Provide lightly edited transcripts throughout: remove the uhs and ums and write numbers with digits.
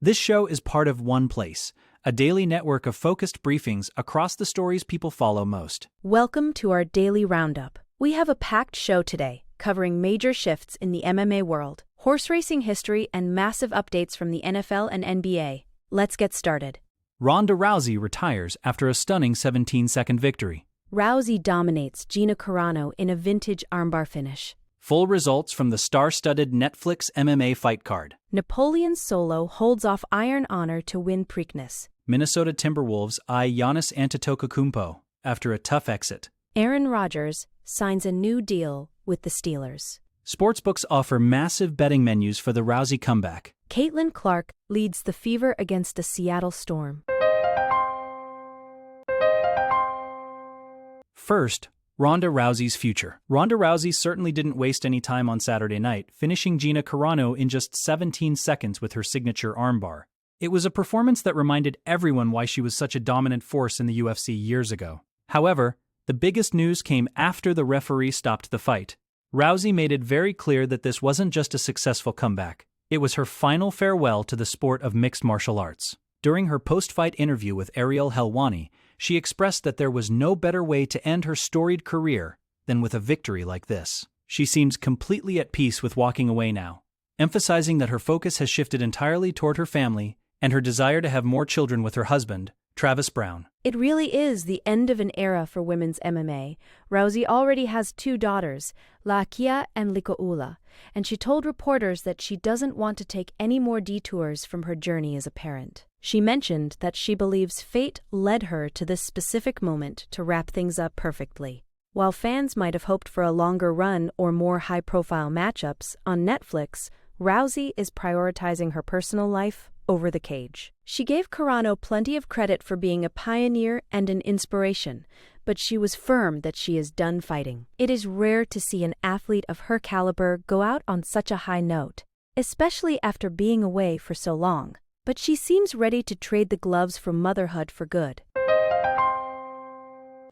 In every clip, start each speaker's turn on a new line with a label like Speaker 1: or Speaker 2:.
Speaker 1: This show is part of OnePlace, a daily network of focused briefings across the stories people follow most.
Speaker 2: Welcome to our daily roundup. We have a packed show today, covering major shifts in the MMA world, horse racing history, and massive updates from the NFL and NBA. Let's get started.
Speaker 1: Ronda Rousey retires after a stunning 17-second victory.
Speaker 2: Rousey dominates Gina Carano in a vintage armbar finish.
Speaker 1: Full results from the star-studded Netflix MMA fight card.
Speaker 2: Napoleon Solo holds off Iron Honor to win Preakness.
Speaker 1: Minnesota Timberwolves eye Giannis Antetokounmpo after a tough exit.
Speaker 2: Aaron Rodgers signs a new deal with the Steelers.
Speaker 1: Sportsbooks offer massive betting menus for the Rousey comeback.
Speaker 2: Caitlin Clark leads the Fever against the Seattle Storm.
Speaker 1: First, Ronda Rousey's future. Ronda Rousey certainly didn't waste any time on Saturday night, finishing Gina Carano in just 17 seconds with her signature armbar. It was a performance that reminded everyone why she was such a dominant force in the UFC years ago. However, the biggest news came after the referee stopped the fight. Rousey made it very clear that this wasn't just a successful comeback. It was her final farewell to the sport of mixed martial arts. During her post-fight interview with Ariel Helwani, she expressed that there was no better way to end her storied career than with a victory like this. She seems completely at peace with walking away now, emphasizing that her focus has shifted entirely toward her family and her desire to have more children with her husband, Travis Brown.
Speaker 2: It really is the end of an era for women's MMA. Rousey already has 2 daughters, Laakia and Likoula, and she told reporters that she doesn't want to take any more detours from her journey as a parent. She mentioned that she believes fate led her to this specific moment to wrap things up perfectly. While fans might have hoped for a longer run or more high-profile matchups on Netflix, Rousey is prioritizing her personal life over the cage. She gave Carano plenty of credit for being a pioneer and an inspiration, but she was firm that she is done fighting. It is rare to see an athlete of her caliber go out on such a high note, especially after being away for so long. But she seems ready to trade the gloves from motherhood for good.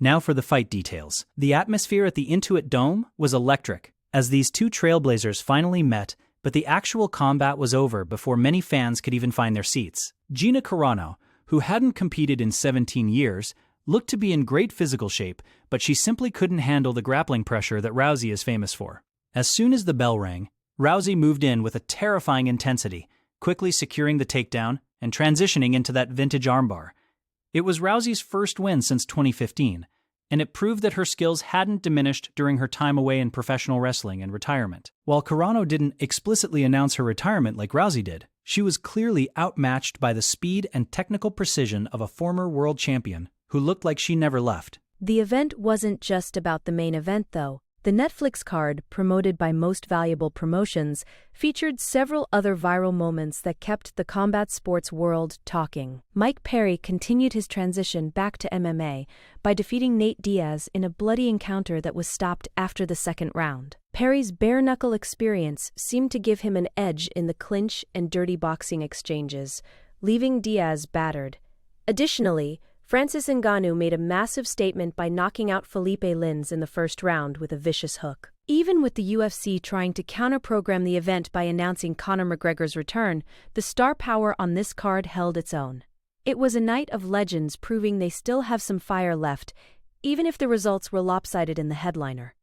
Speaker 1: Now for the fight details. The atmosphere at the Intuit Dome was electric, as these 2 trailblazers finally met, but the actual combat was over before many fans could even find their seats. Gina Carano, who hadn't competed in 17 years, looked to be in great physical shape, but she simply couldn't handle the grappling pressure that Rousey is famous for. As soon as the bell rang, Rousey moved in with a terrifying intensity, quickly securing the takedown and transitioning into that vintage armbar. It was Rousey's first win since 2015, and it proved that her skills hadn't diminished during her time away in professional wrestling and retirement. While Carano didn't explicitly announce her retirement like Rousey did, she was clearly outmatched by the speed and technical precision of a former world champion who looked like she never left.
Speaker 2: The event wasn't just about the main event, though. The Netflix card, promoted by Most Valuable Promotions, featured several other viral moments that kept the combat sports world talking. Mike Perry continued his transition back to MMA by defeating Nate Diaz in a bloody encounter that was stopped after the second round. Perry's bare-knuckle experience seemed to give him an edge in the clinch and dirty boxing exchanges, leaving Diaz battered. Additionally, Francis Ngannou made a massive statement by knocking out Felipe Lins in the first round with a vicious hook. Even with the UFC trying to counter-program the event by announcing Conor McGregor's return, the star power on this card held its own. It was a night of legends proving they still have some fire left, even if the results were lopsided in the headliner.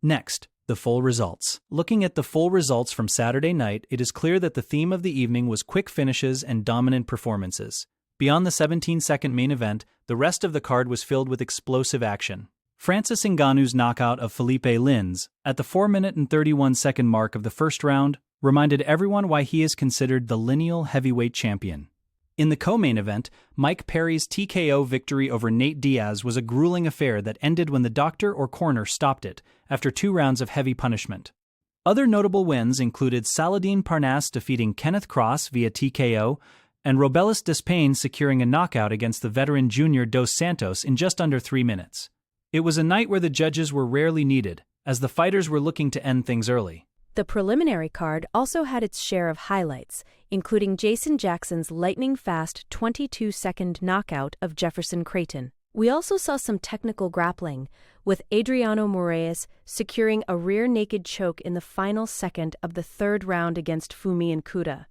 Speaker 1: Next, the full results. Looking at the full results from Saturday night, it is clear that the theme of the evening was quick finishes and dominant performances. Beyond the 17-second main event, the rest of the card was filled with explosive action. Francis Ngannou's knockout of Felipe Lins, at the 4-minute and 31-second mark of the first round, reminded everyone why he is considered the lineal heavyweight champion. In the co-main event, Mike Perry's TKO victory over Nate Diaz was a grueling affair that ended when the doctor or corner stopped it, after 2 rounds of heavy punishment. Other notable wins included Saladin Parnasse defeating Kenneth Cross via TKO, and Robelis Despain securing a knockout against the veteran Junior Dos Santos in just under 3 minutes. It was a night where the judges were rarely needed, as the fighters were looking to end things early.
Speaker 2: The preliminary card also had its share of highlights, including Jason Jackson's lightning-fast 22-second knockout of Jefferson Creighton. We also saw some technical grappling, with Adriano Moraes securing a rear naked choke in the final second of the third round against Fumi Nkuta.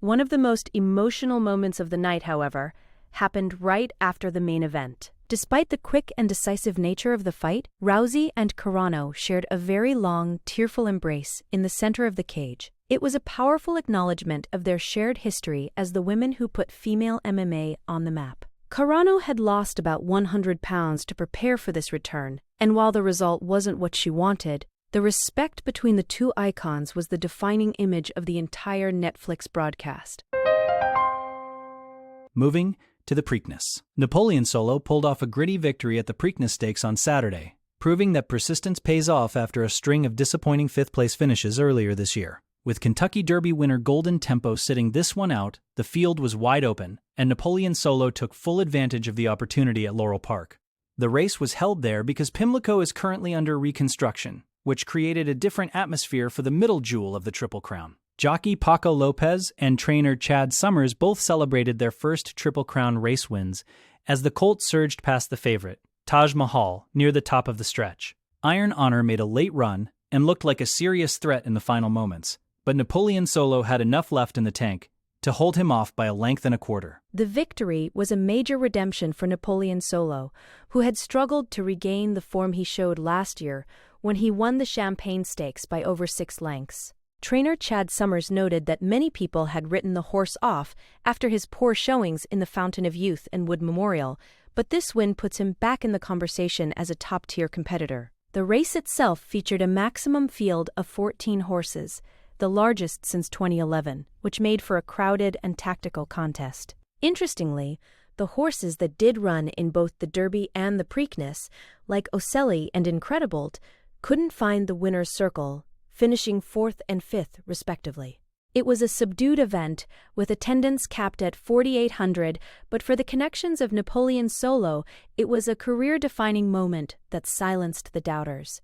Speaker 2: One of the most emotional moments of the night, however, happened right after the main event. Despite the quick and decisive nature of the fight, Rousey and Carano shared a very long, tearful embrace in the center of the cage. It was a powerful acknowledgement of their shared history as the women who put female MMA on the map. Carano had lost about 100 pounds to prepare for this return, and while the result wasn't what she wanted, the respect between the two icons was the defining image of the entire Netflix broadcast.
Speaker 1: Moving to the Preakness. Napoleon Solo pulled off a gritty victory at the Preakness Stakes on Saturday, proving that persistence pays off after a string of disappointing fifth-place finishes earlier this year. With Kentucky Derby winner Golden Tempo sitting this one out, the field was wide open, and Napoleon Solo took full advantage of the opportunity at Laurel Park. The race was held there because Pimlico is currently under reconstruction, which created a different atmosphere for the middle jewel of the Triple Crown. Jockey Paco Lopez and trainer Chad Summers both celebrated their first Triple Crown race wins as the colt surged past the favorite, Taj Mahal, near the top of the stretch. Iron Honor made a late run and looked like a serious threat in the final moments, but Napoleon Solo had enough left in the tank to hold him off by a length and a quarter.
Speaker 2: The victory was a major redemption for Napoleon Solo, who had struggled to regain the form he showed last year when he won the Champagne Stakes by over 6 lengths. Trainer Chad Summers noted that many people had written the horse off after his poor showings in the Fountain of Youth and Wood Memorial, but this win puts him back in the conversation as a top-tier competitor. The race itself featured a maximum field of 14 horses, the largest since 2011, which made for a crowded and tactical contest. Interestingly, the horses that did run in both the Derby and the Preakness, like Ocelli and Incredibolt, couldn't find the winner's circle, finishing 4th and 5th, respectively. It was a subdued event, with attendance capped at 4,800, but for the connections of Napoleon Solo, it was a career-defining moment that silenced the doubters.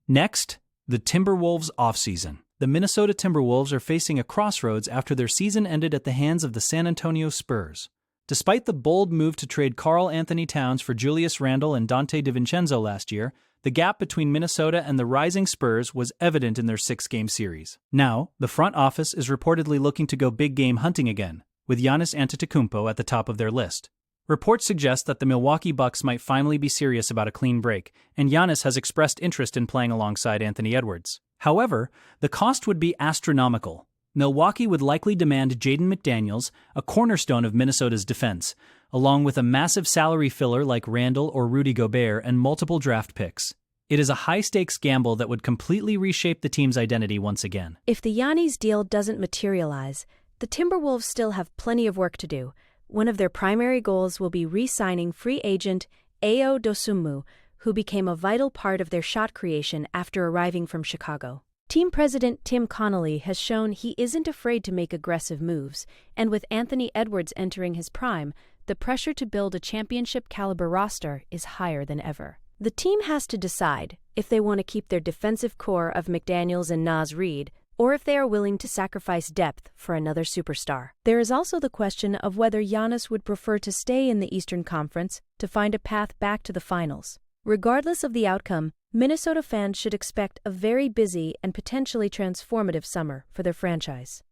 Speaker 1: Next, the Timberwolves offseason. The Minnesota Timberwolves are facing a crossroads after their season ended at the hands of the San Antonio Spurs. Despite the bold move to trade Karl Anthony Towns for Julius Randle and Dante DiVincenzo last year, the gap between Minnesota and the rising Spurs was evident in their 6-game series. Now, the front office is reportedly looking to go big-game hunting again, with Giannis Antetokounmpo at the top of their list. Reports suggest that the Milwaukee Bucks might finally be serious about a clean break, and Giannis has expressed interest in playing alongside Anthony Edwards. However, the cost would be astronomical. Milwaukee would likely demand Jaden McDaniels, a cornerstone of Minnesota's defense, along with a massive salary filler like Randall or Rudy Gobert and multiple draft picks. It is a high-stakes gamble that would completely reshape the team's identity once again.
Speaker 2: If the Giannis deal doesn't materialize, the Timberwolves still have plenty of work to do. One of their primary goals will be re-signing free agent Ayo Dosunmu, who became a vital part of their shot creation after arriving from Chicago. Team president Tim Connolly has shown he isn't afraid to make aggressive moves, and with Anthony Edwards entering his prime, the pressure to build a championship-caliber roster is higher than ever. The team has to decide if they want to keep their defensive core of McDaniels and Naz Reid, or if they are willing to sacrifice depth for another superstar. There is also the question of whether Giannis would prefer to stay in the Eastern Conference to find a path back to the finals. Regardless of the outcome, Minnesota fans should expect a very busy and potentially transformative summer for their franchise.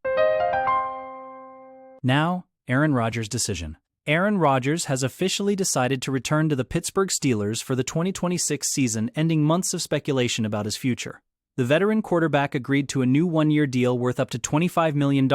Speaker 1: Now, Aaron Rodgers' decision. Aaron Rodgers has officially decided to return to the Pittsburgh Steelers for the 2026 season, ending months of speculation about his future. The veteran quarterback agreed to a new one-year deal worth up to $25 million,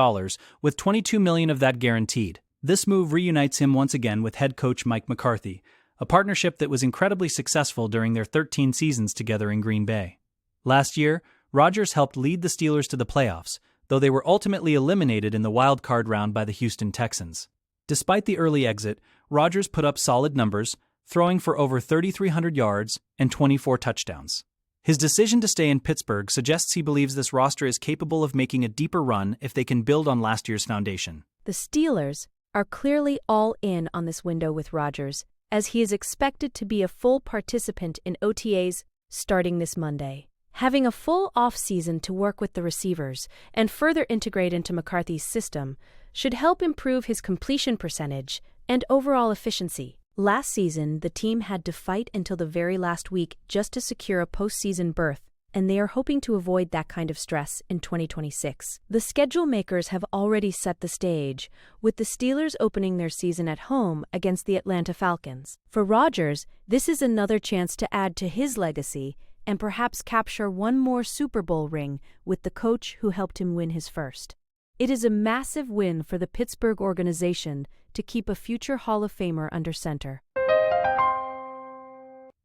Speaker 1: with $22 million of that guaranteed. This move reunites him once again with head coach Mike McCarthy, a partnership that was incredibly successful during their 13 seasons together in Green Bay. Last year, Rodgers helped lead the Steelers to the playoffs, though they were ultimately eliminated in the wild card round by the Houston Texans. Despite the early exit, Rodgers put up solid numbers, throwing for over 3,300 yards and 24 touchdowns. His decision to stay in Pittsburgh suggests he believes this roster is capable of making a deeper run if they can build on last year's foundation.
Speaker 2: The Steelers are clearly all in on this window with Rodgers, as he is expected to be a full participant in OTAs starting this Monday. Having a full off-season to work with the receivers and further integrate into McCarthy's system should help improve his completion percentage and overall efficiency. Last season, the team had to fight until the very last week just to secure a postseason berth, and they are hoping to avoid that kind of stress in 2026. The schedule makers have already set the stage, with the Steelers opening their season at home against the Atlanta Falcons. For Rodgers, this is another chance to add to his legacy and perhaps capture one more Super Bowl ring with the coach who helped him win his first. It is a massive win for the Pittsburgh organization to keep a future Hall of Famer under center.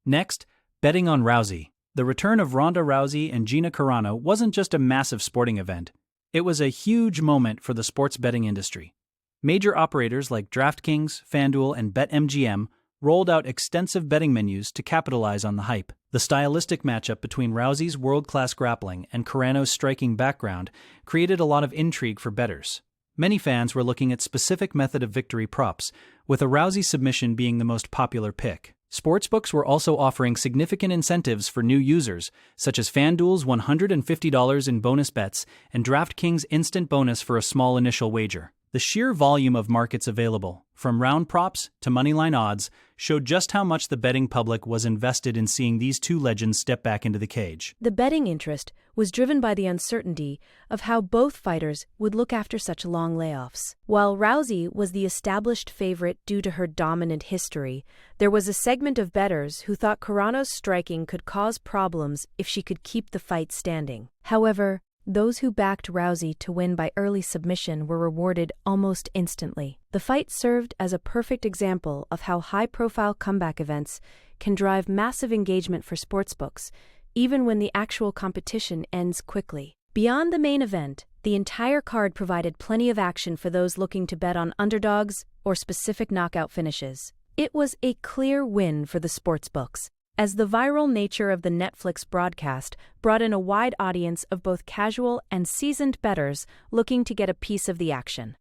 Speaker 1: Next, betting on Rousey. The return of Ronda Rousey and Gina Carano wasn't just a massive sporting event. It was a huge moment for the sports betting industry. Major operators like DraftKings, FanDuel, and BetMGM rolled out extensive betting menus to capitalize on the hype. The stylistic matchup between Rousey's world-class grappling and Carano's striking background created a lot of intrigue for bettors. Many fans were looking at specific method of victory props, with a Rousey submission being the most popular pick. Sportsbooks were also offering significant incentives for new users, such as FanDuel's $150 in bonus bets and DraftKings' instant bonus for a small initial wager. The sheer volume of markets available, from round props to moneyline odds, showed just how much the betting public was invested in seeing these two legends step back into the cage.
Speaker 2: The betting interest was driven by the uncertainty of how both fighters would look after such long layoffs. While Rousey was the established favorite due to her dominant history, there was a segment of bettors who thought Carano's striking could cause problems if she could keep the fight standing. However, those who backed Rousey to win by early submission were rewarded almost instantly. The fight served as a perfect example of how high-profile comeback events can drive massive engagement for sportsbooks, even when the actual competition ends quickly. Beyond the main event, the entire card provided plenty of action for those looking to bet on underdogs or specific knockout finishes. It was a clear win for the sportsbooks, as the viral nature of the Netflix broadcast brought in a wide audience of both casual and seasoned bettors looking to get a piece of the action.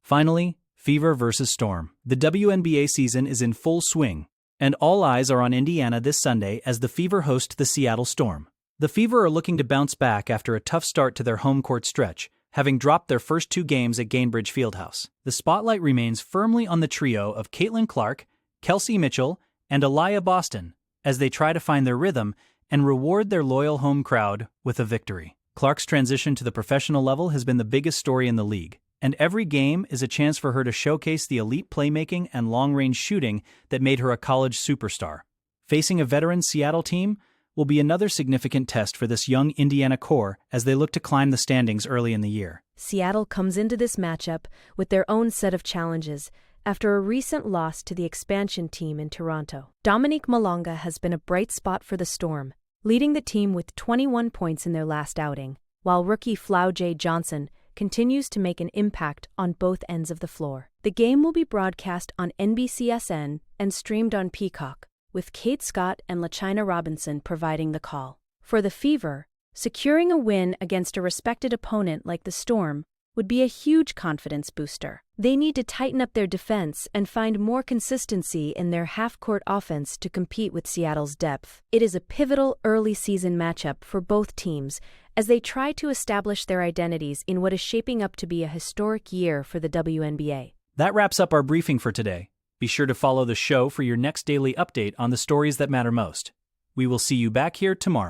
Speaker 1: Finally, Fever versus Storm. The WNBA season is in full swing, and all eyes are on Indiana this Sunday as the Fever host the Seattle Storm. The Fever are looking to bounce back after a tough start to their home court stretch, having dropped their first two games at Gainbridge Fieldhouse. The spotlight remains firmly on the trio of Caitlin Clark, Kelsey Mitchell, and Aliyah Boston as they try to find their rhythm and reward their loyal home crowd with a victory. Clark's transition to the professional level has been the biggest story in the league, and every game is a chance for her to showcase the elite playmaking and long-range shooting that made her a college superstar. Facing a veteran Seattle team will be another significant test for this young Indiana core as they look to climb the standings early in the year.
Speaker 2: Seattle comes into this matchup with their own set of challenges after a recent loss to the expansion team in Toronto. Dominique Malonga has been a bright spot for the Storm, leading the team with 21 points in their last outing, while rookie Flau J. Johnson continues to make an impact on both ends of the floor. The game will be broadcast on NBCSN and streamed on Peacock, with Kate Scott and LaChina Robinson providing the call. For the Fever, securing a win against a respected opponent like the Storm would be a huge confidence booster. They need to tighten up their defense and find more consistency in their half-court offense to compete with Seattle's depth. It is a pivotal early-season matchup for both teams as they try to establish their identities in what is shaping up to be a historic year for the WNBA.
Speaker 1: That wraps up our briefing for today. Be sure to follow the show for your next daily update on the stories that matter most. We will see you back here tomorrow.